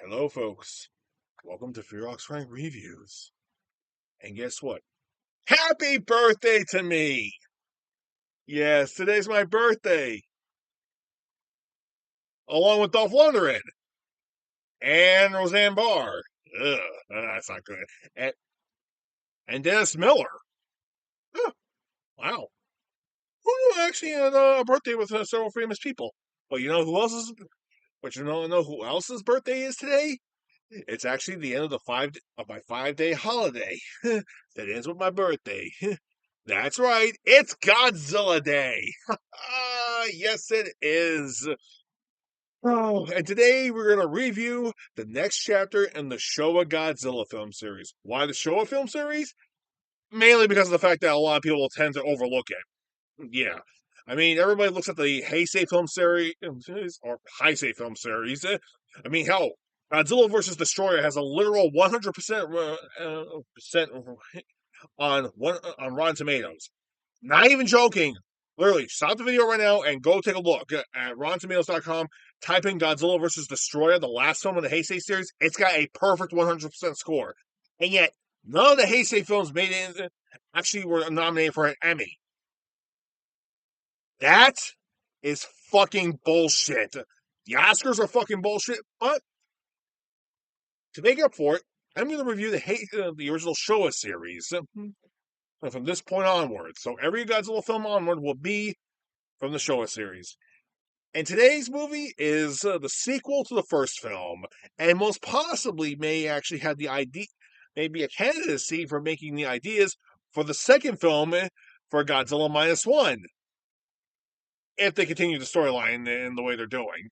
Hello, folks. Welcome to Fearox Frank Reviews. And guess what? Happy birthday to me! Yes, today's my birthday. Along with Dolph Lundgren and Roseanne Barr. Ugh, that's not good. And, and Dennis Miller. Huh, wow. Who knew I actually had a birthday with several famous people? But you know who else's? But you know who else's birthday is today? It's actually the end of my 5-day holiday that ends with my birthday. That's right, it's Godzilla Day. Yes, it is. Oh, and today we're going to review the next chapter in the Showa Godzilla film series. Why the Showa film series? Mainly because of the fact that a lot of people tend to overlook it. Yeah. I mean, everybody looks at the Heisei film series or Heisei film series. I mean, hell, Godzilla versus Destroyer has a literal 100% percent on Rotten Tomatoes. Not even joking. Literally, stop the video right now and go take a look at RottenTomatoes.com. Type in Godzilla versus Destroyer, the last film in the Heisei series. It's got a perfect 100% score. And yet, none of the Heisei films made it actually were nominated for an Emmy. That is fucking bullshit. The Oscars are fucking bullshit, but to make up for it, I'm going to review the original Showa series from this point onward. So every Godzilla film onward will be from the Showa series. And today's movie is the sequel to the first film, and most possibly may actually have the idea, maybe a candidacy for making the ideas for the second film for Godzilla Minus One, if they continue the storyline in the way they're doing,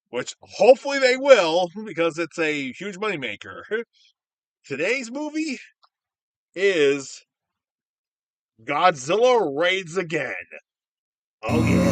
which hopefully they will, because it's a huge moneymaker. Today's movie is Godzilla Raids Again. Oh, yeah.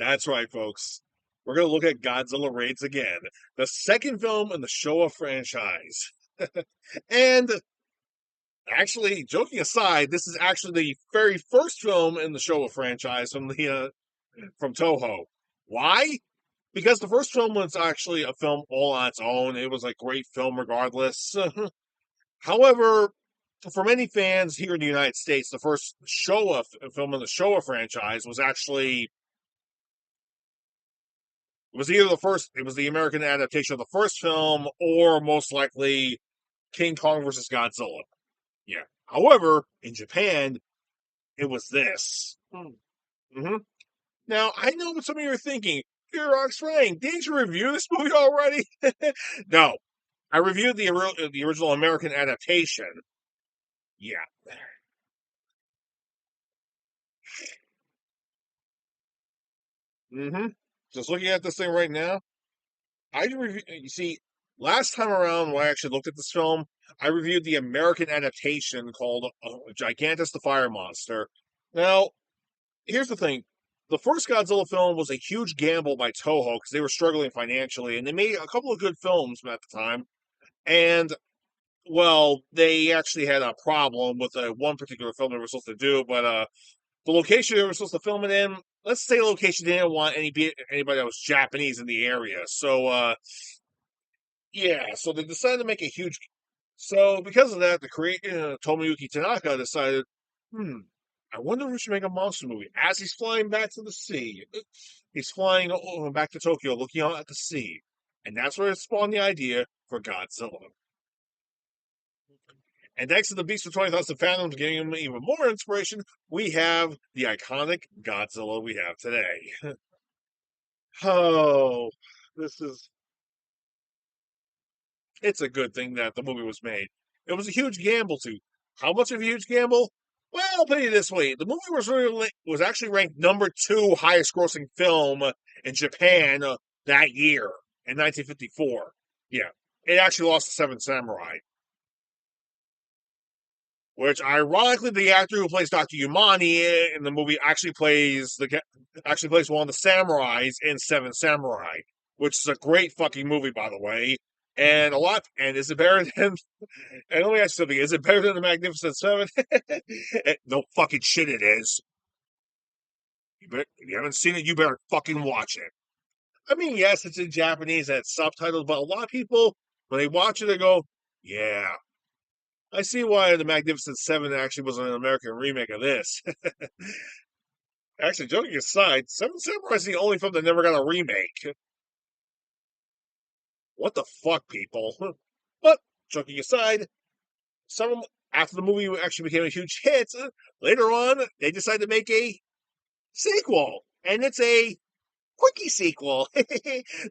That's right, folks. We're going to look at Godzilla Raids Again, the second film in the Showa franchise. And actually, joking aside, this is actually the very first film in the Showa franchise from Toho. Why? Because the first film was actually a film all on its own. It was a great film regardless. However, for many fans here in the United States, the first Showa film in the Showa franchise was actually it was the American adaptation of the first film, or most likely King Kong versus Godzilla. Yeah. However, in Japan, it was this. Mm-hmm. Now, I know what some of you are thinking. Here, Ox Frank, didn't you review this movie already? No, I reviewed the original American adaptation. Yeah. Mm-hmm. Just looking at this thing right now, you see, last time around when I actually looked at this film, I reviewed the American adaptation called Gigantus the Fire Monster. Now, here's the thing. The first Godzilla film was a huge gamble by Toho because they were struggling financially, and they made a couple of good films at the time. And, well, they actually had a problem with one particular film they were supposed to do, but the location they were supposed to film it in, let's say the location didn't want anybody that was Japanese in the area. So, yeah, so they decided to make a huge. So because of that, the creator Tomoyuki Tanaka decided, I wonder if we should make a monster movie. As he's flying back to the sea, he's flying back to Tokyo, looking out at the sea, and that's where it spawned the idea for Godzilla. And thanks to the Beast of 20,000 Fathoms giving him even more inspiration, we have the iconic Godzilla we have today. Oh, this is it's a good thing that the movie was made. It was a huge gamble too. How much of a huge gamble? Well, I'll put it this way: the movie was actually ranked number 2 highest grossing film in Japan that year in 1954. Yeah, it actually lost to Seven Samurai. which ironically the actor who plays Dr. Yamani in the movie actually plays one of the samurais in Seven Samurai, which is a great fucking movie, by the way. And is it better than, and let me ask you something, is it better than the Magnificent Seven? No fucking shit it is. If you haven't seen it, you better fucking watch it. I mean, yes, it's in Japanese and it's subtitled, but a lot of people, when they watch it, they go, yeah, I see why the Magnificent Seven actually was an American remake of this. Actually, joking aside, Seven Samurai is the only film that never got a remake. What the fuck, people? But, joking aside, some after the movie actually became a huge hit, later on, they decided to make a sequel. And it's a quickie sequel.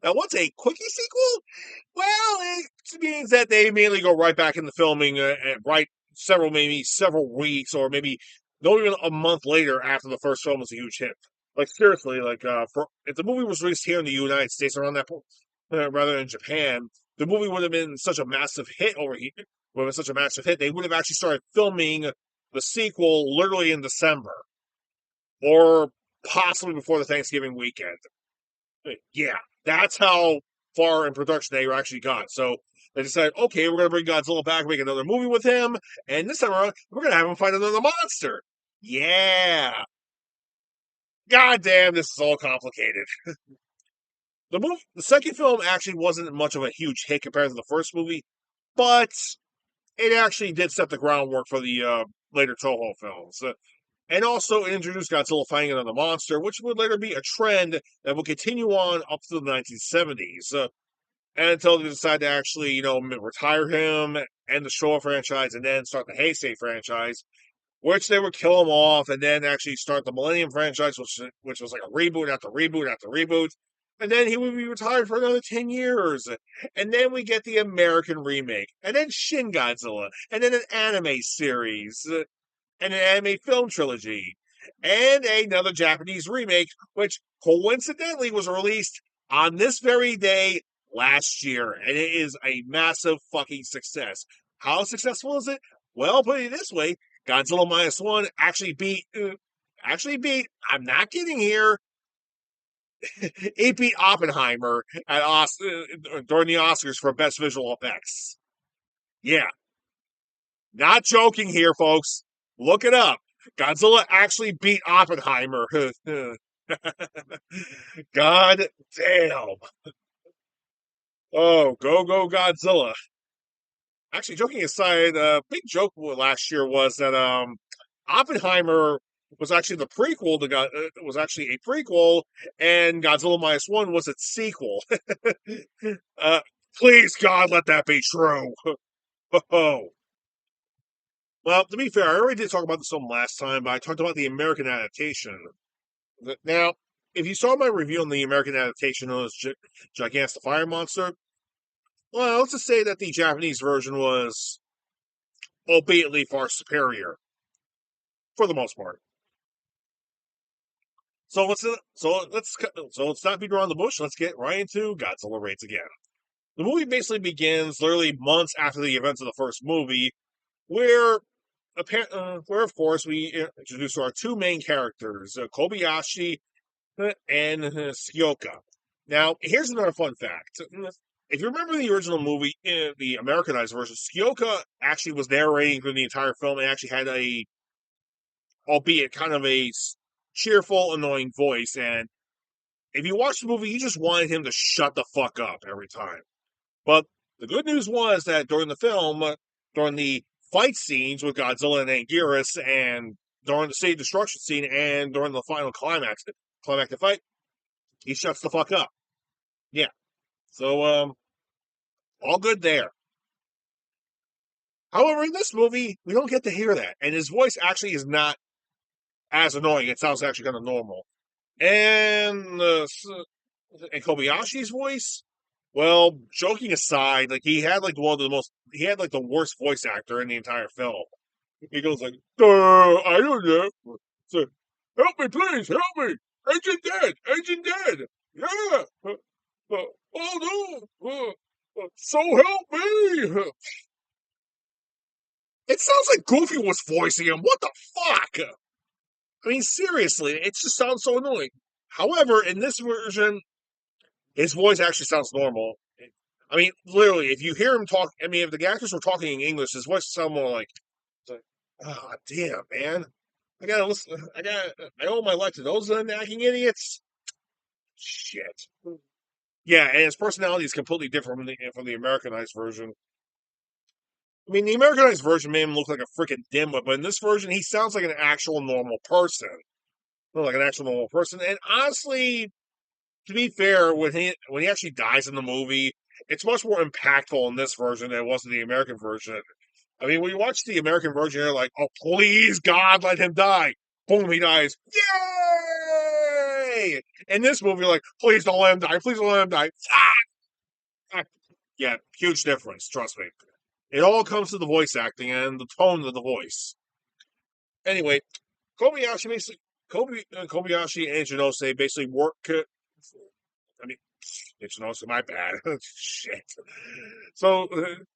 Now, what's a quickie sequel? Well, it means that they mainly go right back into filming, right maybe several weeks, or maybe not even a month later after the first film was a huge hit. Like seriously, like for if the movie was released here in the United States around that point, rather than Japan, the movie would have been such a massive hit over here. Would have been such a massive hit, they would have actually started filming the sequel literally in December, or possibly before the Thanksgiving weekend. Yeah, that's how far in production they actually got. So they decided, okay, we're going to bring Godzilla back, make another movie with him, and this time around, we're going to have him fight another monster. Yeah. God damn, this is all complicated. The second film actually wasn't much of a huge hit compared to the first movie, but it actually did set the groundwork for the later Toho films. And also introduced Godzilla fighting another monster, which would later be a trend that would continue on up to the 1970s. And until they decide to actually, retire him, end the Showa franchise, and then start the Heisei franchise, which they would kill him off, and then actually start the Millennium franchise, which was like a reboot after reboot after reboot. And then he would be retired for another 10 years. And then we get the American remake, and then Shin Godzilla, and then an anime series, and an anime film trilogy, and another Japanese remake, which coincidentally was released on this very day last year, and it is a massive fucking success. How successful is it? Well, put it this way, Godzilla minus one I'm not kidding here, it beat Oppenheimer during the Oscars for best visual effects. Yeah, not joking here, folks. Look it up. Godzilla actually beat Oppenheimer. God damn. Oh, go Godzilla. Actually, joking aside, a big joke last year was that Oppenheimer was actually the prequel to was actually a prequel, and Godzilla minus one was its sequel. uh, please God, let that be true. Oh. Well, to be fair, I already did talk about this film last time, but I talked about the American adaptation. Now, if you saw my review on the American adaptation of Gigantic the Fire Monster, well, let's just say that the Japanese version was, albeit far superior, for the most part. So let's not beat around the bush. Let's get right into Godzilla Raids again. The movie basically begins literally months after the events of the first movie, where where of course we introduce our two main characters, Kobayashi and Skyoka. Now, here's another fun fact. If you remember the original movie, the Americanized version, Skyoka actually was narrating through the entire film and actually had albeit kind of a cheerful, annoying voice. And if you watch the movie, you just wanted him to shut the fuck up every time. But the good news was that during the film, during the fight scenes with Godzilla and Anguirus, and during the stage destruction scene, and during the final climactic fight, he shuts the fuck up. Yeah. So, all good there. However, in this movie, we don't get to hear that. And his voice actually is not as annoying. It sounds actually kind of normal. And Kobayashi's voice, well, joking aside, like he had like the worst voice actor in the entire film. He goes like, I don't know. So, help me, please, help me. Agent dead. Yeah. Oh no. So help me. It sounds like Goofy was voicing him. What the fuck? I mean, seriously, it just sounds so annoying. However, in this version, his voice actually sounds normal. I mean, literally, if you hear him talk, I mean, if the actors were talking in English, his voice sounds more like, oh, damn, man. I gotta listen. I owe my life to those nagging idiots. Shit. Yeah, and his personality is completely different from the Americanized version. I mean, the Americanized version made him look like a freaking dimwit, but in this version, he sounds like an actual normal person. Like an actual normal person. And honestly, to be fair, when he actually dies in the movie, it's much more impactful in this version than it was in the American version. I mean, when you watch the American version, you're like, "Oh, please, God, let him die!" Boom, he dies. Yay! In this movie, you're like, "Please don't let him die. Please don't let him die." Ah! Yeah, huge difference. Trust me. It all comes to the voice acting and the tone of the voice. Anyway, Kobayashi basically Kobayashi and Janose basically work. I mean, it's also my bad. Shit. So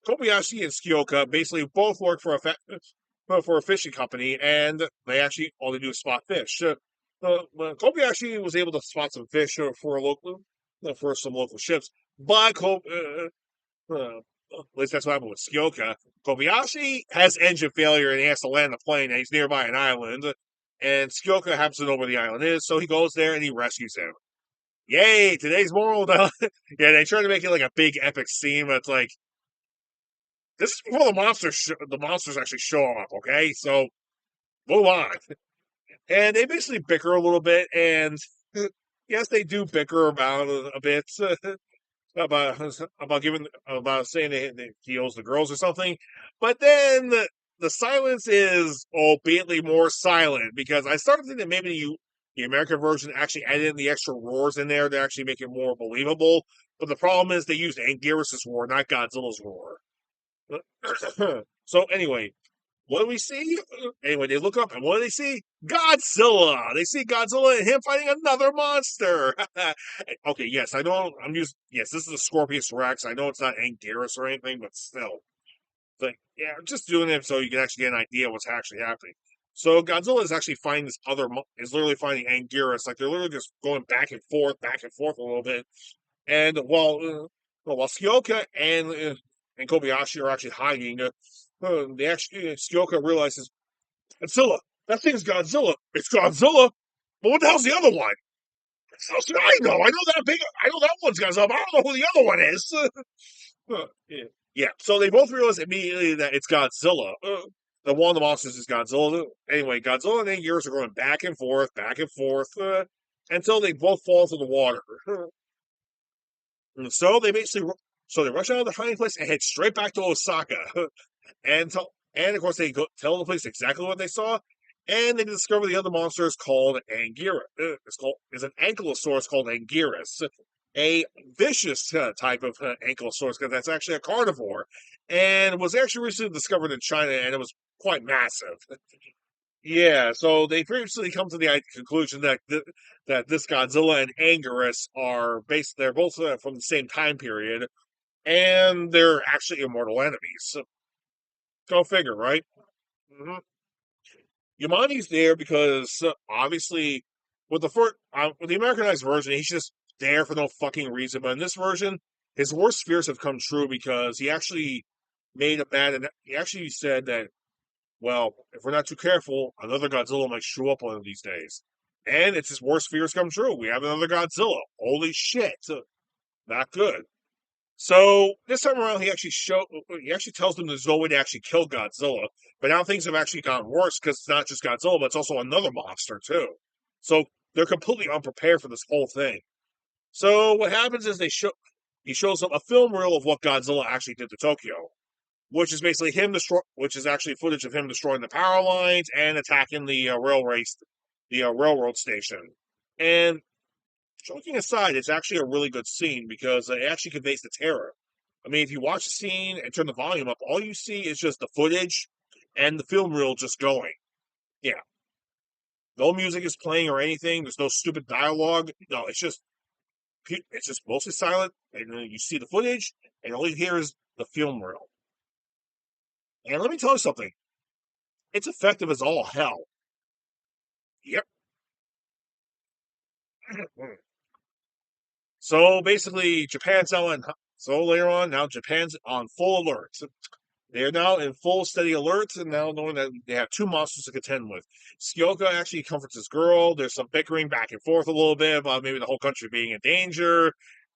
Kobayashi and Skioka basically both work for a fishing company, and they actually all they do is spot fish. Kobayashi was able to spot some fish for some local ships, but at least that's what happened with Skioka. Kobayashi has engine failure and he has to land the plane, and he's nearby an island. And Skioka happens to know where the island is, so he goes there and he rescues him. Yay, today's moral. Yeah, they try to make it like a big epic scene, but it's like this is before the monsters actually show up. Okay, so move on. And they basically bicker a little bit, and yes, they do bicker about a bit about about saying that he owes the girls or something. But then the silence is albeit more silent because I started thinking that maybe the American version actually added in the extra roars in there to actually make it more believable. But the problem is they used Anguirus' roar, not Godzilla's roar. So anyway, what do we see? Anyway, they look up and what do they see? Godzilla! They see Godzilla and him fighting another monster! Okay, yes, I know yes, this is a Scorpius Rex. I know it's not Anguirus or anything, but still. But yeah, I'm just doing it so you can actually get an idea of what's actually happening. So Godzilla is actually finding is literally finding Anguirus. Like they're literally just going back and forth a little bit. And while Skyoka and Kobayashi are actually hiding, they actually Skyoka realizes Godzilla. That thing's Godzilla. It's Godzilla. But what the hell's the other one? I know. I know that big. I know that one's Godzilla. But I don't know who the other one is. Yeah. Yeah. So they both realize immediately that it's Godzilla. The one of the monsters is Godzilla. Anyway, Godzilla and Anguirus are going back and forth, until they both fall into the water. And so they rush out of the hiding place and head straight back to Osaka. and and of course they tell the police exactly what they saw, and they discover the other monster is called Anguirus. Is an ankylosaurus called Anguirus, a vicious type of ankylosaurus because that's actually a carnivore, and was actually recently discovered in China, and it was quite massive. Yeah, so they previously come to the conclusion that that this Godzilla and Anguirus are based. They're both from the same time period, and they're actually immortal enemies. So, go figure, right? Mm-hmm. Yamani's there because obviously with the Americanized version, he's just there for no fucking reason. But in this version, his worst fears have come true because he actually he actually said that, well, if we're not too careful, another Godzilla might show up one of these days. And it's his worst fears come true. We have another Godzilla. Holy shit. Not good. So this time around, he actually tells them there's no way to actually kill Godzilla. But now things have actually gotten worse because it's not just Godzilla, but it's also another monster too. So they're completely unprepared for this whole thing. So what happens is he shows them a film reel of what Godzilla actually did to Tokyo, which is basically which is actually footage of him destroying the power lines and attacking the railroad station. And joking aside, it's actually a really good scene because it actually conveys the terror. I mean, if you watch the scene and turn the volume up, all you see is just the footage and the film reel just going. Yeah, no music is playing or anything. There's no stupid dialogue. No, it's just mostly silent, and then you see the footage, and all you hear is the film reel. And let me tell you something. It's effective as all hell. Yep. So basically, Japan's now in. So later on, now Japan's on full alert. They are now in full steady alert, and now knowing that they have two monsters to contend with. Skyoka actually comforts his girl. There's some bickering back and forth a little bit about maybe the whole country being in danger.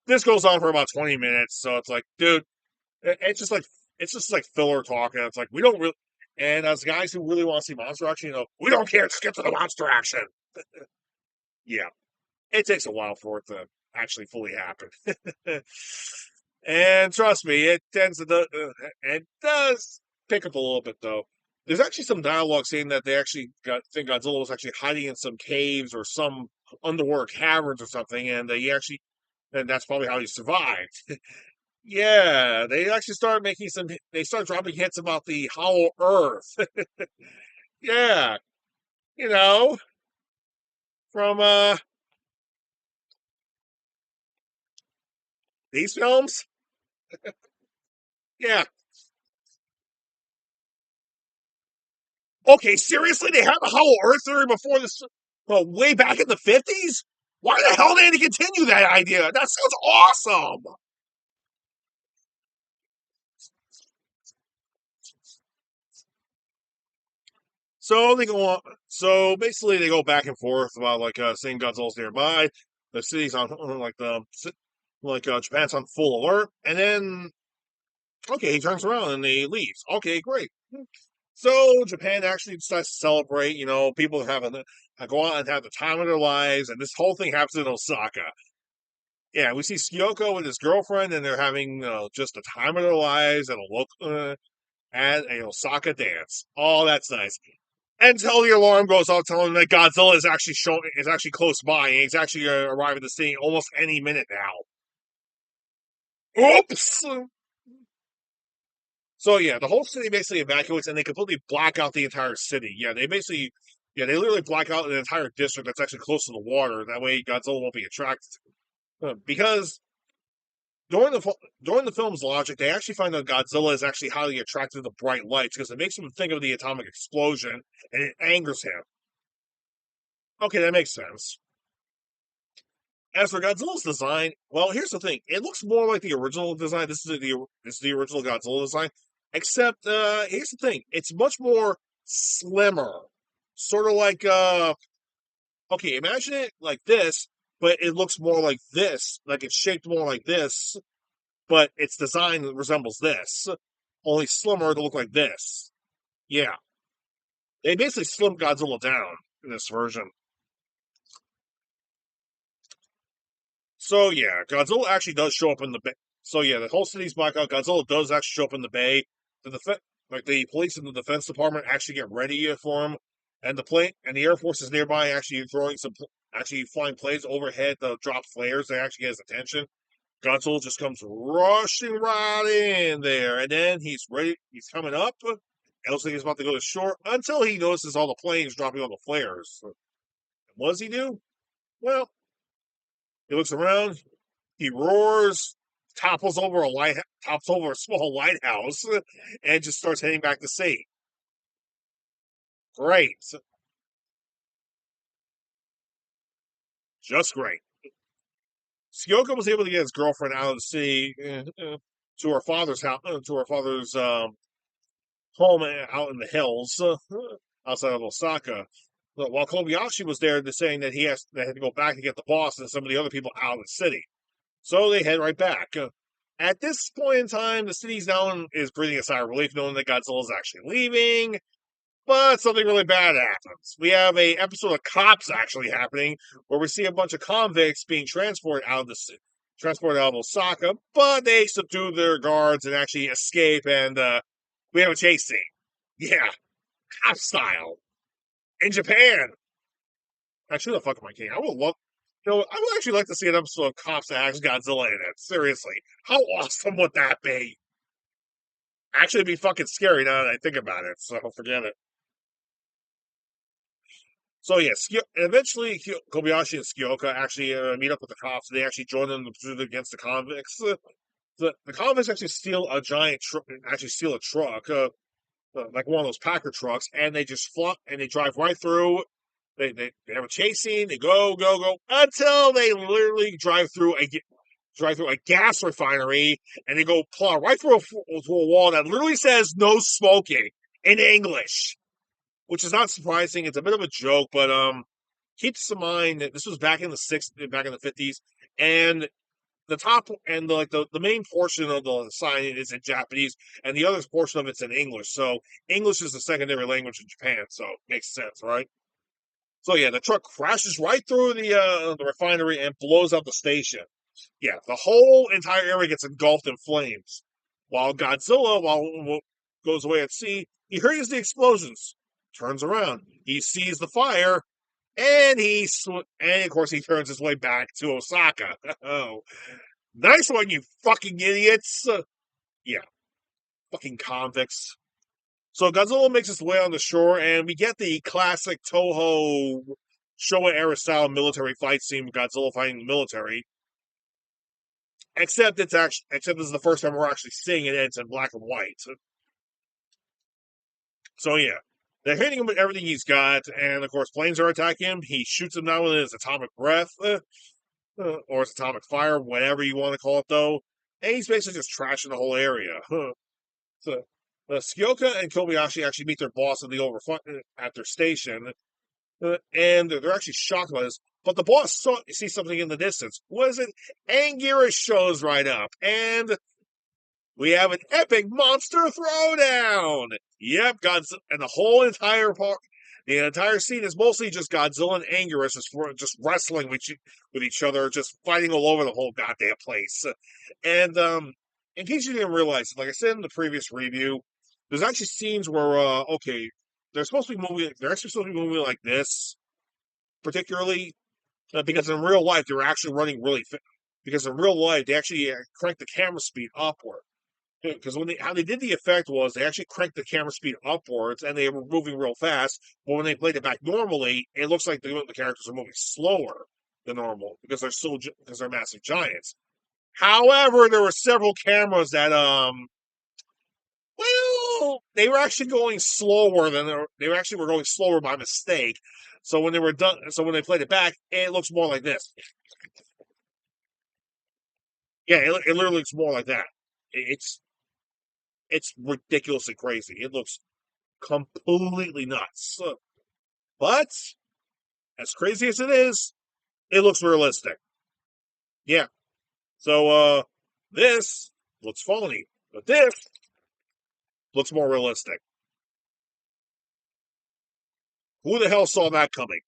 This goes on for about 20 minutes, so it's like, dude, it's just like filler talk, and it's like we don't really. And as guys who really want to see monster action, we don't care. Just get to the monster action. Yeah, it takes a while for it to actually fully happen. And trust me, it does pick up a little bit though. There's actually some dialogue saying that they actually think Godzilla was actually hiding in some caves or some underwater caverns or something, and that's probably how he survived. Yeah, they actually started making some. They start dropping hints about the Hollow Earth. Yeah, you know, from these films. Yeah. Okay, seriously, they had the Hollow Earth theory before this. Well, way back in the 50s. Why the hell did they continue that idea? That sounds awesome. So they go on. So basically, they go back and forth about like saying Godzilla's nearby. The city's on Japan's on full alert, and then okay, he turns around and he leaves. Okay, great. So Japan actually decides to celebrate. People go out and have the time of their lives, and this whole thing happens in Osaka. Yeah, we see Kyoko with his girlfriend, and they're having just the time of their lives at a local at a Osaka dance. Oh, that's nice. Until the alarm goes off, telling them that Godzilla is actually close by, and he's actually arriving at the scene almost any minute now. Oops. So yeah, the whole city basically evacuates, and they completely black out the entire city. They literally black out an entire district that's actually close to the water. That way, Godzilla won't be attracted. Because during the film's logic, they actually find that Godzilla is actually highly attracted to bright lights because it makes him think of the atomic explosion, and it angers him. Okay, that makes sense. As for Godzilla's design, well, here's the thing: it looks more like the original design. This is the original Godzilla design, except here's the thing: it's much more slimmer, sort of like okay, imagine it like this, but it looks more like this, like it's shaped more like this, but its design resembles this, only slimmer to look like this. Yeah, they basically slimmed Godzilla down in this version. So yeah, Godzilla actually does show up in the bay. So yeah, the whole city's blackout. Godzilla does actually show up in the bay. The police and the defense department actually get ready for him, and the air force is nearby, actually flying planes overhead to drop flares. They actually get his attention. Godzilla just comes rushing right in there, and then he's ready. He's coming up. It looks like he's about to go to shore until he notices all the planes dropping all the flares. What does he do? Well, he looks around. He roars, tops over a small lighthouse, and just starts heading back to sea. Great, just great. Skyoka was able to get his girlfriend out of the city to her father's house, to her father's home out in the hills outside of Osaka. But while Kobayashi was there, saying that they had to go back to get the boss and some of the other people out of the city. So they head right back. At this point in time, the city's now is breathing a sigh of relief, knowing that Godzilla is actually leaving. But something really bad happens. We have a episode of Cops actually happening, where we see a bunch of convicts being transported out of Osaka, but they subdue their guards and actually escape, and we have a chase scene. Yeah, cop style in Japan. Actually, the fuck my king. I would actually like to see an episode of Cops that has Godzilla in it. Seriously, how awesome would that be? Actually, it'd be fucking scary now that I think about it. So forget it. So yeah, eventually Kobayashi and Skyoka actually meet up with the cops. They actually join them in the pursuit against the convicts. The convicts actually steal a truck. like one of those Packer trucks, and they just flop and they drive right through. They have a chase scene. They go until they literally drive through a gas refinery, and they go plow right through a wall that literally says "no smoking" in English, which is not surprising. It's a bit of a joke, but keep in mind that this was back in the '60s, back in the '50s, and the top and the main portion of the sign is in Japanese, and the other portion of it's in English. So English is the secondary language in Japan, so it makes sense, right? So yeah, the truck crashes right through the refinery and blows up the station. Yeah, the whole entire area gets engulfed in flames. While Godzilla, goes away at sea, he hears the explosions, turns around, he sees the fire, and and of course he turns his way back to Osaka. Oh, nice one, you fucking idiots! Yeah, fucking convicts. So Godzilla makes his way on the shore, and we get the classic Toho Showa era style military fight scene with Godzilla fighting the military. Except this is the first time we're actually seeing it, and it's in black and white. So yeah, they're hitting him with everything he's got, and of course planes are attacking him. He shoots them down with his atomic breath, or his atomic fire, whatever you want to call it, though. And he's basically just trashing the whole area. So Skyoka and Kobayashi actually meet their boss at their station, and they're actually shocked by this. But the boss sees something in the distance. What is it? Anguirus shows right up, and we have an epic monster throwdown. Yep, Godzilla, and the entire scene is mostly just Godzilla and Anguirus just wrestling with each other, just fighting all over the whole goddamn place. And in case you didn't realize, like I said in the previous review, there's actually scenes where okay, they're actually supposed to be moving like this, particularly because in real life they're actually running really fast. Because in real life they actually crank the camera speed upward. Because how they did the effect was they actually cranked the camera speed upwards and they were moving real fast. But when they played it back normally, it looks like the characters are moving slower than normal because they're massive giants. However, there were several cameras that well, they were actually going slower they were actually going slower by mistake. So when they were done, so when they played it back, it looks more like this. Yeah, it literally looks more like that. It's ridiculously crazy. It looks completely nuts. But as crazy as it is, it looks realistic. Yeah. So this looks phony, but this looks more realistic. Who the hell saw that coming?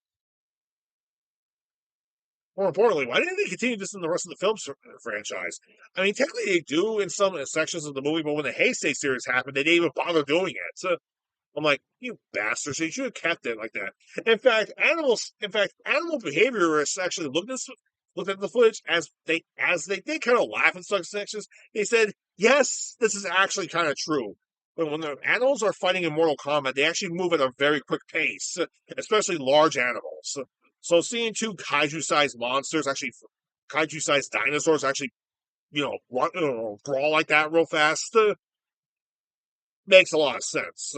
More importantly, why didn't they continue this in the rest of the film franchise? I mean, technically they do in some sections of the movie, but when the Heisei series happened, they didn't even bother doing it. So I'm like, you bastards, you should have kept it like that. In fact, animal behaviorists actually looked at the footage as they did kind of laugh in some sections. They said, yes, this is actually kind of true. But when the animals are fighting in Mortal Kombat, they actually move at a very quick pace, especially large animals. So seeing two kaiju-sized monsters, actually kaiju-sized dinosaurs, actually brawl like that real fast makes a lot of sense.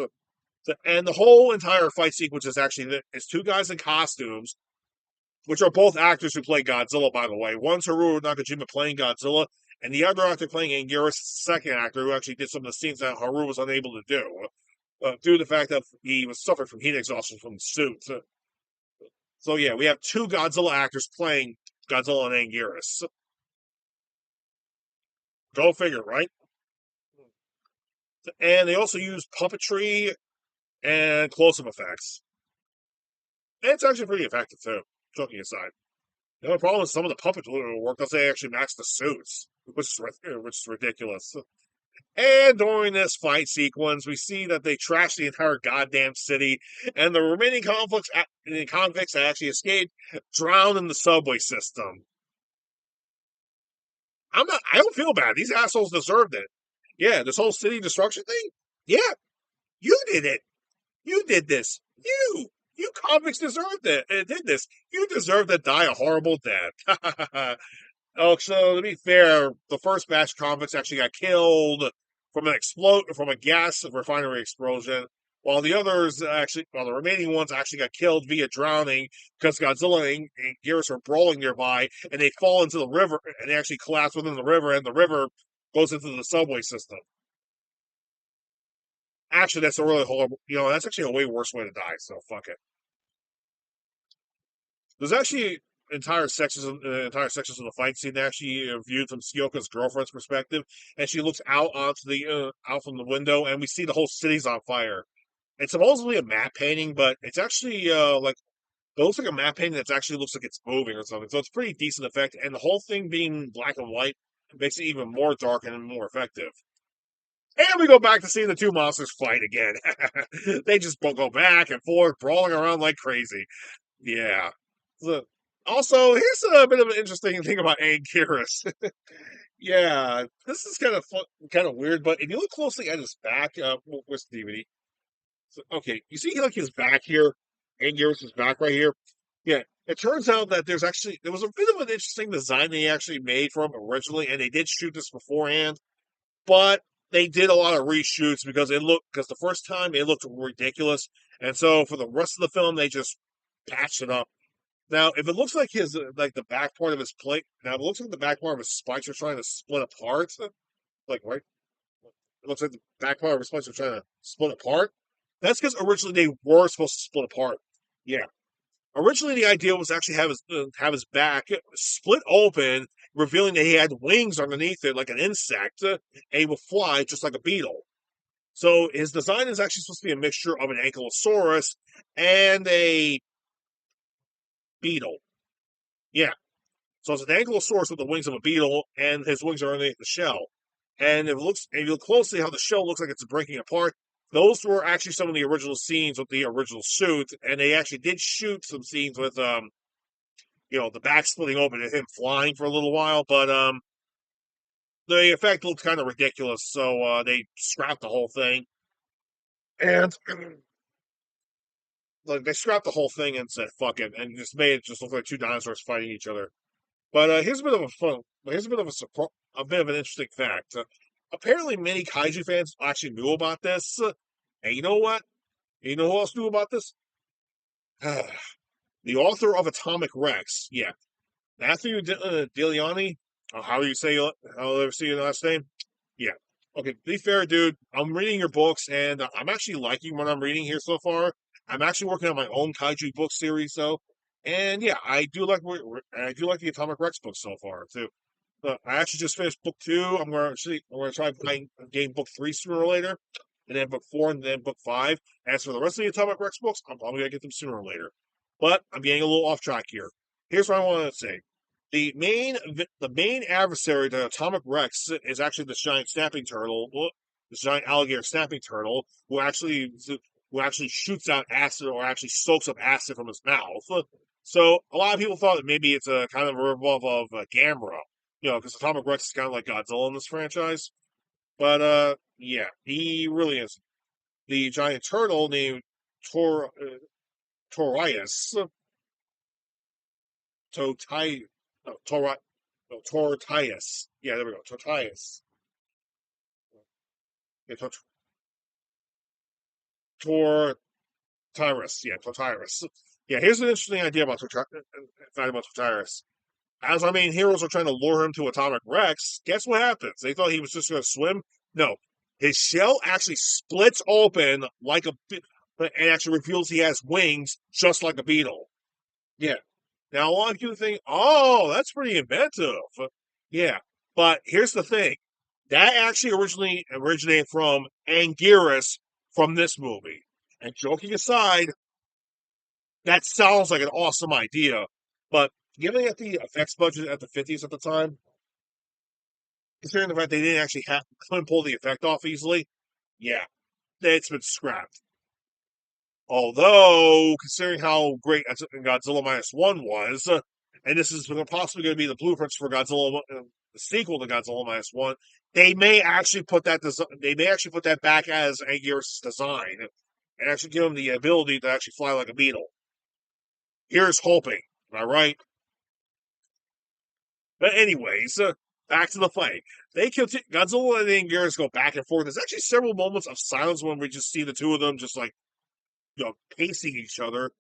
And the whole entire fight sequence is two guys in costumes, which are both actors who play Godzilla, by the way. One's Haruo Nakajima playing Godzilla, and the other actor playing Anguirus, second actor, who actually did some of the scenes that Haru was unable to do, due to the fact that he was suffering from heat exhaustion from the suit. So yeah, we have two Godzilla actors playing Godzilla and Anguirus. Go figure, right? And they also use puppetry and close-up effects. And it's actually pretty effective too, joking aside. The only problem is some of the puppet work doesn't actually match the suits, which is ridiculous. And during this fight sequence, we see that they trash the entire goddamn city, and the remaining convicts that actually escaped drowned in the subway system. I don't feel bad. These assholes deserved it. Yeah, this whole city destruction thing. Yeah, you did it. You did this. You convicts deserved it. Did this. You deserve to die a horrible death. Oh, so to be fair, the first batch of convicts actually got killed from a gas refinery explosion, while the remaining ones actually got killed via drowning because Godzilla and Gears are brawling nearby, and they fall into the river, and they actually collapse within the river, and the river goes into the subway system. Actually, that's a really horrible. That's actually a way worse way to die. So fuck it. There's actually entire sections of the fight scene actually viewed from Skyoka's girlfriend's perspective, and she looks out from the window, and we see the whole city's on fire. It's supposedly a matte painting, but it's actually it looks like a matte painting that actually looks like it's moving or something. So it's pretty decent effect, and the whole thing being black and white makes it even more dark and more effective. And we go back to seeing the two monsters fight again. They just go back and forth, brawling around like crazy. Yeah. So, also, here's a bit of an interesting thing about Anguirus. Yeah, this is kind of weird, but if you look closely at his back, where's the DVD? So, okay, you see like his back here, Anguirus' back right here. Yeah, it turns out that there was a bit of an interesting design they actually made for him originally, and they did shoot this beforehand, but they did a lot of reshoots because the first time it looked ridiculous, and so for the rest of the film they just patched it up. Now, if it looks like the back part of his plate, now if it looks like the back part of his spikes are trying to split apart, like right, it looks like the back part of his spikes are trying to split apart. That's because originally they were supposed to split apart. Yeah, originally the idea was actually have his back split open, revealing that he had wings underneath it like an insect, and he would fly just like a beetle. So his design is actually supposed to be a mixture of an ankylosaurus and a beetle. Yeah. So it's an ankylosaurus with the wings of a beetle, and his wings are underneath the shell. And if you look closely, how the shell looks like it's breaking apart. Those were actually some of the original scenes with the original suit, and they actually did shoot some scenes with the back splitting open and him flying for a little while. But the effect looked kind of ridiculous, so they scrapped the whole thing. And like they scrapped the whole thing and said fuck it, and just made it just look like two dinosaurs fighting each other. But here's a bit of a bit of an interesting fact. Apparently, many kaiju fans actually knew about this. And you know what? You know who else knew about this? The author of Atomic Rex. Yeah, Matthew Diliani. How you say your last name? Yeah. Okay, be fair, dude. I'm reading your books, and I'm actually liking what I'm reading here so far. I'm actually working on my own kaiju book series, though, and yeah, I do like the Atomic Rex book so far too. I actually just finished book two. I'm gonna try playing game book three sooner or later, and then book four, and then book five. As for the rest of the Atomic Rex books, I'm probably gonna get them sooner or later. But I'm getting a little off track here. Here's what I want to say: the main adversary to Atomic Rex is actually the giant snapping turtle, the giant alligator snapping turtle, who actually shoots out acid or actually soaks up acid from his mouth. So a lot of people thought that maybe it's a kind of a ripoff of Gamera, because Atomic Rex is kind of like Godzilla in this franchise. But yeah, he really is. The giant turtle named Torias, Totai, no, Tori, no, Tortias. Yeah, there we go, Tortias. Yeah, Tortyrus. Yeah, Tortyrus. Yeah, here's an interesting idea about Tortyrus. As our main heroes are trying to lure him to Atomic Rex, guess what happens? They thought he was just going to swim. No, his shell actually splits open and actually reveals he has wings, just like a beetle. Yeah. Now a lot of people think, "Oh, that's pretty inventive." Yeah, but here's the thing: that actually originally originated from Anguirus from this movie. And joking aside, that sounds like an awesome idea, but given that the effects budget at the 50s at the time, considering the fact they didn't actually couldn't pull the effect off easily, yeah, it's been scrapped. Although, considering how great Godzilla Minus One was, and this is possibly going to be the blueprints for the sequel to Godzilla Minus One, they may actually put that back as Anguirus' design, and actually give him the ability to actually fly like a beetle. Here's hoping. Am I right? But anyways, back to the fight. They continue, Godzilla and Anguirus go back and forth. There's actually several moments of silence when we just see the two of them just like pacing each other.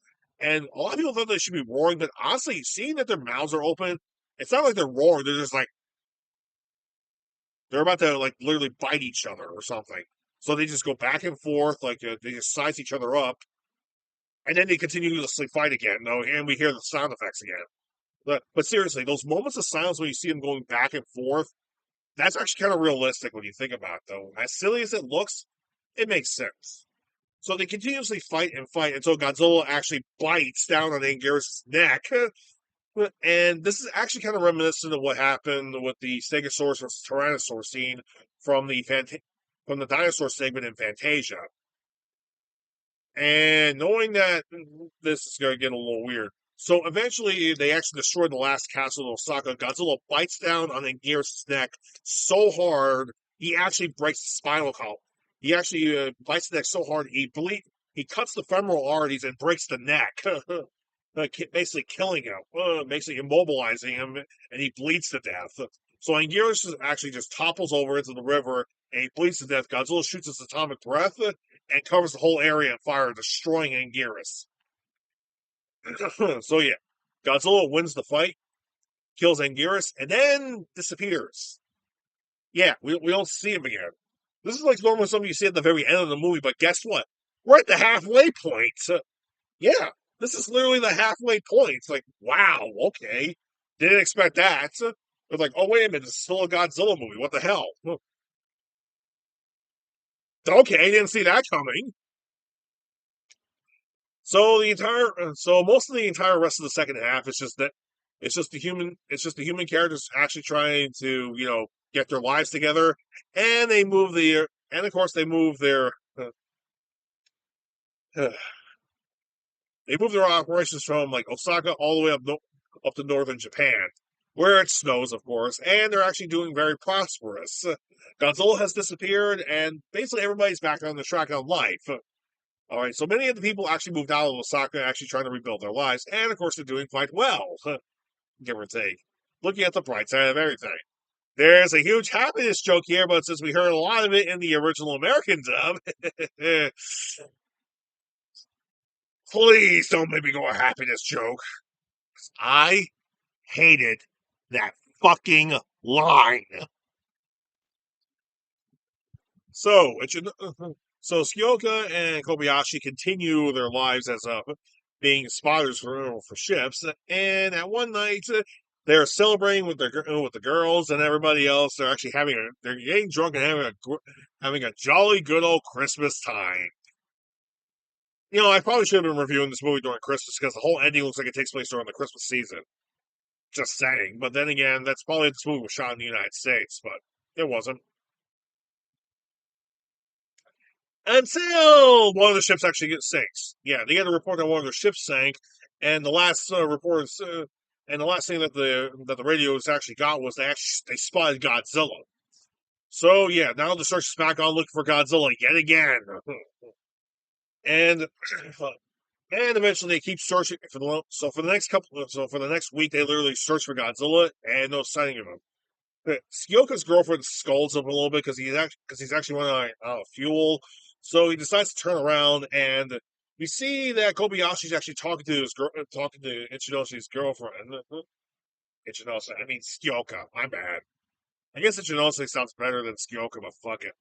And a lot of people thought they should be roaring, but honestly, seeing that their mouths are open, it's not like they're roaring. They're just like they're about to like literally bite each other or something. So they just go back and forth, like they just size each other up, and then they continuously fight again. Though, and we hear the sound effects again. But seriously, those moments of silence when you see them going back and forth, that's actually kind of realistic when you think about it, though. As silly as it looks, it makes sense. So they continuously fight and fight until Godzilla actually bites down on Anguirus' neck. And this is actually kind of reminiscent of what happened with the Stegosaurus versus Tyrannosaurus scene from the dinosaur segment in Fantasia. And knowing that this is going to get a little weird. So eventually, they actually destroy the last castle in Osaka. Godzilla bites down on Anguirus' neck so hard, he actually breaks the spinal column. He actually bites the neck so hard, he cuts the femoral arteries and breaks the neck, basically killing him, basically immobilizing him, and he bleeds to death. So Anguirus actually just topples over into the river, and he bleeds to death. Godzilla shoots his atomic breath, and covers the whole area in fire, destroying Anguirus. So yeah, Godzilla wins the fight, kills Anguirus, and then disappears. Yeah, we don't see him again. This is like normally something you see at the very end of the movie, but guess what? We're at the halfway point. Yeah, this is literally the halfway point. It's like, wow, okay. Didn't expect that. It's like, oh, wait a minute, it's still a Godzilla movie. What the hell? Okay, didn't see that coming. So most of the entire rest of the second half is just that it's just the human characters actually trying to get their lives together, and and of course uh, they move their operations from like Osaka all the way up to northern Japan, where it snows, of course, and they're actually doing very prosperous. Godzilla has disappeared, and basically everybody's back on the track on life. All right, so many of the people actually moved out of Osaka, actually trying to rebuild their lives, and of course they're doing quite well, give or take. Looking at the bright side of everything. There's a huge happiness joke here, but since we heard a lot of it in the original American dub, please don't make me go a happiness joke. I hated that fucking line. So, so Skyoka and Kobayashi continue their lives as being spotters for ships, and at one night they're celebrating with with the girls and everybody else. They're actually they're getting drunk and having a jolly good old Christmas time. I probably should have been reviewing this movie during Christmas because the whole ending looks like it takes place during the Christmas season. Just saying. But then again, that's probably if this movie was shot in the United States, but it wasn't. Until one of the ships actually gets sinks. Yeah, they get a report that one of their ships sank, and the last and the last thing that the radios actually got was they spotted Godzilla. So yeah, now the search is back on looking for Godzilla yet again, and and eventually they keep searching for the next week they literally search for Godzilla and no sighting of him. Skyoka's girlfriend scolds him a little bit because he's actually running out of fuel. So he decides to turn around, and we see that Kobayashi's actually talking to Ichinoshi's girlfriend. Ichinoshi, I mean Skyoka. My bad. I guess Ichinoshi sounds better than Skyoka, but fuck it.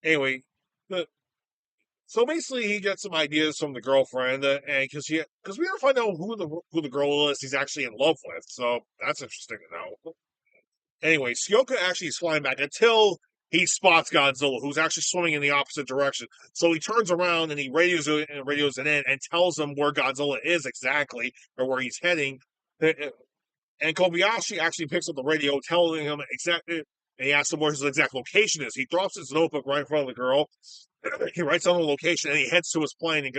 Anyway, the, so basically he gets some ideas from the girlfriend, and because we never find out who the girl is he's actually in love with. So that's interesting to know. Anyway, Skyoka actually is flying back until he spots Godzilla, who's actually swimming in the opposite direction. So he turns around and he radios it in and tells him where Godzilla is exactly or where he's heading. And Kobayashi actually picks up the radio, telling him exactly. And he asks him where his exact location is. He drops his notebook right in front of the girl. He writes down the location and he heads to his plane.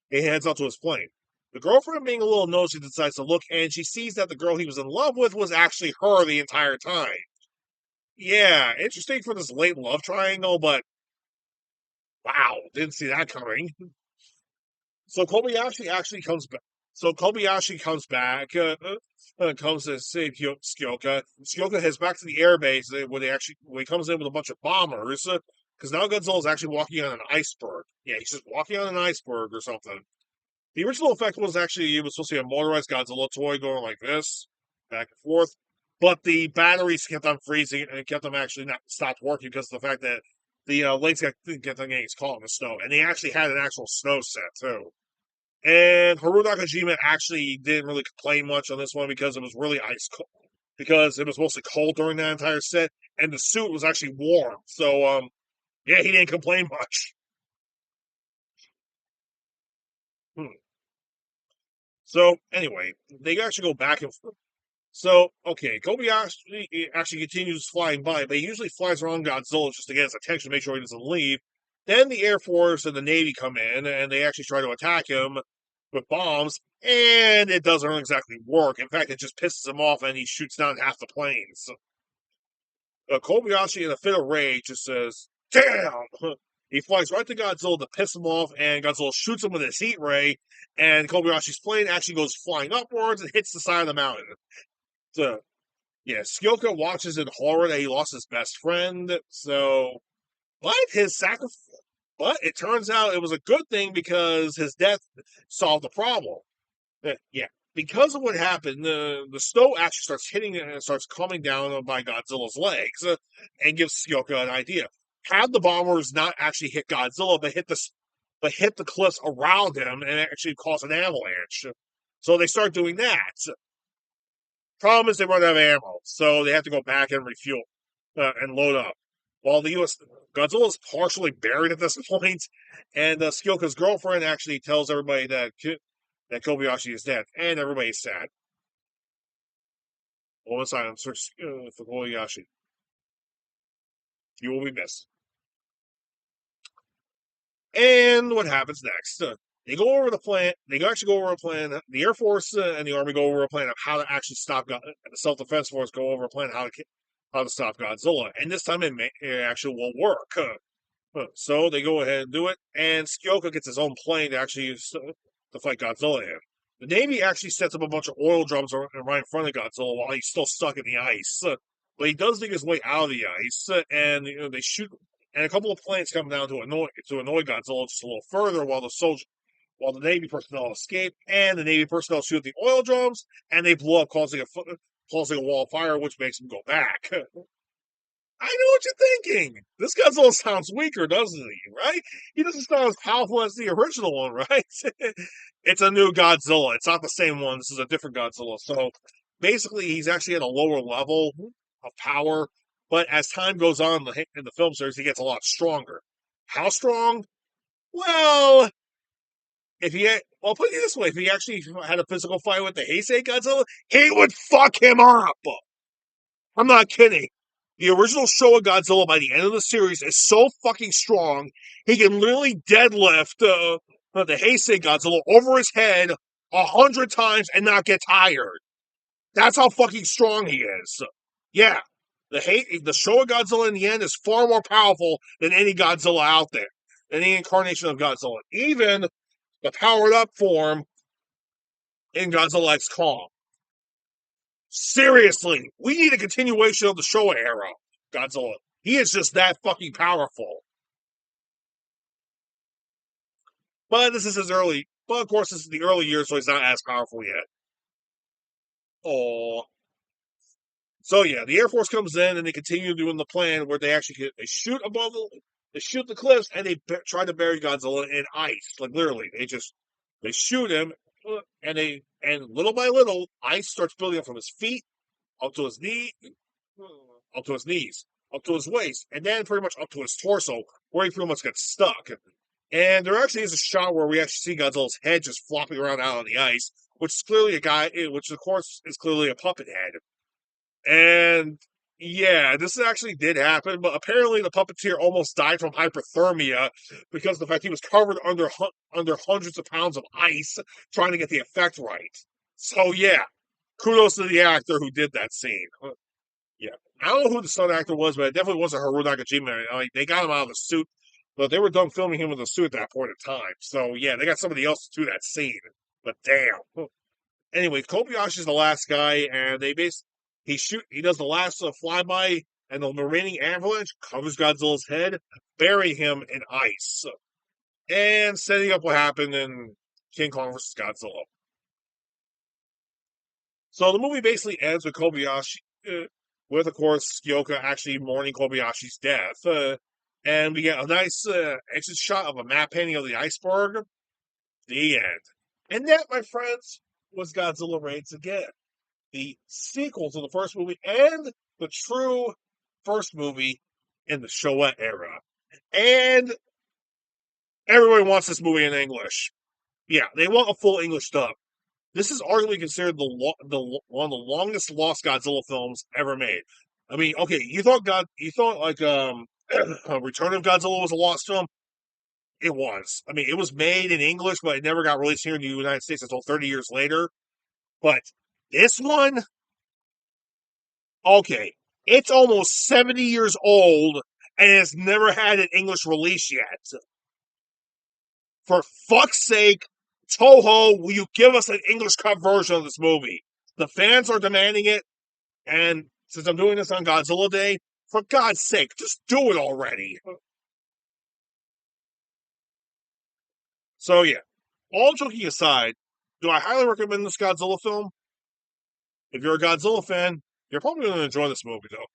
He heads out to his plane. The girlfriend, being a little nosy, decides to look, and she sees that the girl he was in love with was actually her the entire time. Yeah, interesting for this late love triangle, but wow, didn't see that coming. So Kobayashi actually comes back. So Kobayashi comes back, comes to save Skyoka. Skyoka heads back to the airbase where he comes in with a bunch of bombers, because now Godzilla's actually walking on an iceberg. Yeah, he's just walking on an iceberg or something. The original effect was actually it was supposed to be a motorized Godzilla toy going like this, back and forth. But the batteries kept on freezing and kept them actually not stopped working because of the fact that the legs kept on getting caught in the snow. And they actually had an actual snow set too. And Haru Nakajima actually didn't really complain much on this one because it was really ice cold. Because it was mostly cold during that entire set, and the suit was actually warm. So, yeah, he didn't complain much. Hmm. So, anyway, they actually go back and forth. So, okay, Kobayashi actually continues flying by, but he usually flies around Godzilla just to get his attention, to make sure he doesn't leave. Then the Air Force and the Navy come in, and they actually try to attack him with bombs, and it doesn't exactly work. In fact, it just pisses him off, and he shoots down half the planes. Kobayashi, in a fit of rage, just says, "Damn!" He flies right to Godzilla to piss him off, and Godzilla shoots him with his heat ray, and Kobayashi's plane actually goes flying upwards and hits the side of the mountain. So, yeah, Skyoka watches in horror that he lost his best friend. So, but his sacrifice, but it turns out it was a good thing because his death solved the problem. Yeah, because of what happened, the snow actually starts hitting it and it starts coming down by Godzilla's legs, and gives Skyoka an idea. Had the bombers not actually hit Godzilla, but hit the cliffs around him and actually cause an avalanche. So they start doing that. Problem is they run out of ammo, so they have to go back and refuel and load up. While the U.S. Godzilla's partially buried at this point, and Skyoka's girlfriend actually tells everybody that Kobayashi is dead, and everybody's sad. All the silence for Kobayashi. You will be missed. And what happens next? They go over the plan. They actually go over a plan. The Air Force and the Army go over a plan of how to actually stop. The Self Defense Force go over a plan how to stop Godzilla. And this time it actually will work. So they go ahead and do it. And Skyoka gets his own plane to actually use to fight Godzilla in. The Navy actually sets up a bunch of oil drums right in front of Godzilla while he's still stuck in the ice. But he does dig his way out of the ice, and they shoot. And a couple of planes come down to annoy Godzilla just a little further while the Navy personnel escape, and the Navy personnel shoot the oil drums, and they blow up, causing a wall of fire, which makes them go back. I know what you're thinking. This Godzilla sounds weaker, doesn't he? Right? He doesn't sound as powerful as the original one, right? It's a new Godzilla. It's not the same one. This is a different Godzilla. So basically, he's actually at a lower level of power. But as time goes on in the film series, he gets a lot stronger. How strong? Well, I'll put it this way: if he actually had a physical fight with the Heisei Godzilla, he would fuck him up. I'm not kidding. The original Showa Godzilla by the end of the series is so fucking strong, he can literally deadlift the Heisei Godzilla over his head 100 times and not get tired. That's how fucking strong he is. Yeah, the Showa Godzilla in the end is far more powerful than any Godzilla out there, than any incarnation of Godzilla. Even the powered up form in Godzilla X Kong. Seriously, we need a continuation of the Showa era, Godzilla. He is just that fucking powerful. But this is his early. But of course, this is the early years, so he's not as powerful yet. Oh. So yeah, the Air Force comes in and they continue doing the plan where they shoot they shoot the cliffs and they try to bury Godzilla in ice. Like literally, they shoot him and little by little, ice starts building up from his feet up to his up to his knees, up to his waist, and then pretty much up to his torso, where he pretty much gets stuck. And there actually is a shot where we actually see Godzilla's head just flopping around out on the ice, which is clearly which of course is clearly a puppet head. And yeah, this actually did happen, but apparently the puppeteer almost died from hypothermia because of the fact he was covered under hundreds of pounds of ice trying to get the effect right. So yeah, kudos to the actor who did that scene. Yeah, I don't know who the stunt actor was, but it definitely wasn't Haru Nakajima. Like they got him out of the suit, but they were done filming him with a suit at that point in time. So yeah, they got somebody else to do that scene. But damn. Anyway, Kobayashi's the last guy, and he does the last flyby, and the remaining avalanche covers Godzilla's head, burying him in ice, and setting up what happened in King Kong vs. Godzilla. So the movie basically ends with Kobayashi, with of course Kyoka actually mourning Kobayashi's death, and we get a nice exit shot of a map painting of the iceberg. The end. And that, my friends, was Godzilla Reigns Again, the sequel to the first movie and the true first movie in the Showa era. And everybody wants this movie in English. Yeah, they want a full English dub. This is arguably considered one of the longest lost Godzilla films ever made. I mean, okay, you thought like Return of Godzilla was a lost film. It was. I mean, it was made in English, but it never got released here in the United States until 30 years later. But this one, okay, it's almost 70 years old and it's never had an English release yet. For fuck's sake, Toho, will you give us an English cut version of this movie? The fans are demanding it, and since I'm doing this on Godzilla Day, for God's sake, just do it already. So yeah, all joking aside, do I highly recommend this Godzilla film? If you're a Godzilla fan, you're probably going to enjoy this movie, though.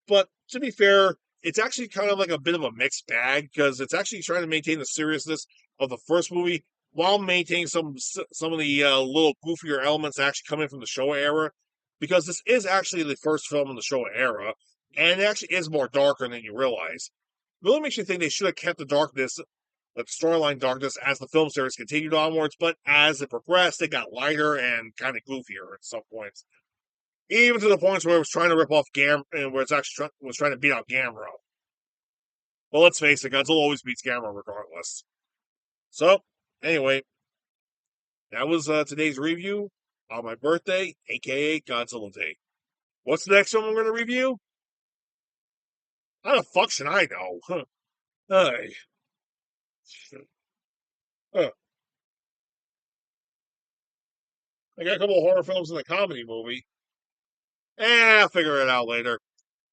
But to be fair, it's actually kind of like a bit of a mixed bag because it's actually trying to maintain the seriousness of the first movie while maintaining some of the little goofier elements that actually come in from the Showa era. Because this is actually the first film in the Showa era, and it actually is more darker than you realize. It really makes you think they should have kept the darkness, the storyline darkness, as the film series continued onwards. But as it progressed, it got lighter and kind of goofier at some points, even to the points where it was trying to rip off and where it's actually was trying to beat out Gamera. Well, let's face it, Godzilla always beats Gamera regardless. So, anyway, that was today's review on my birthday, aka Godzilla Day. What's the next film I'm going to review? How the fuck should I know? Huh. Hey. Huh. I got a couple of horror films and a comedy movie. I'll figure it out later.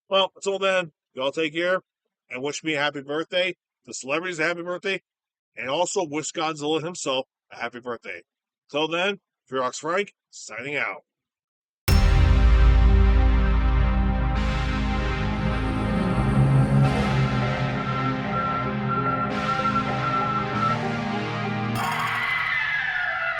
Well, until then, y'all take care and wish me a happy birthday. The celebrities a happy birthday. And also wish Godzilla himself a happy birthday. Till then, Ferox Frank, signing out.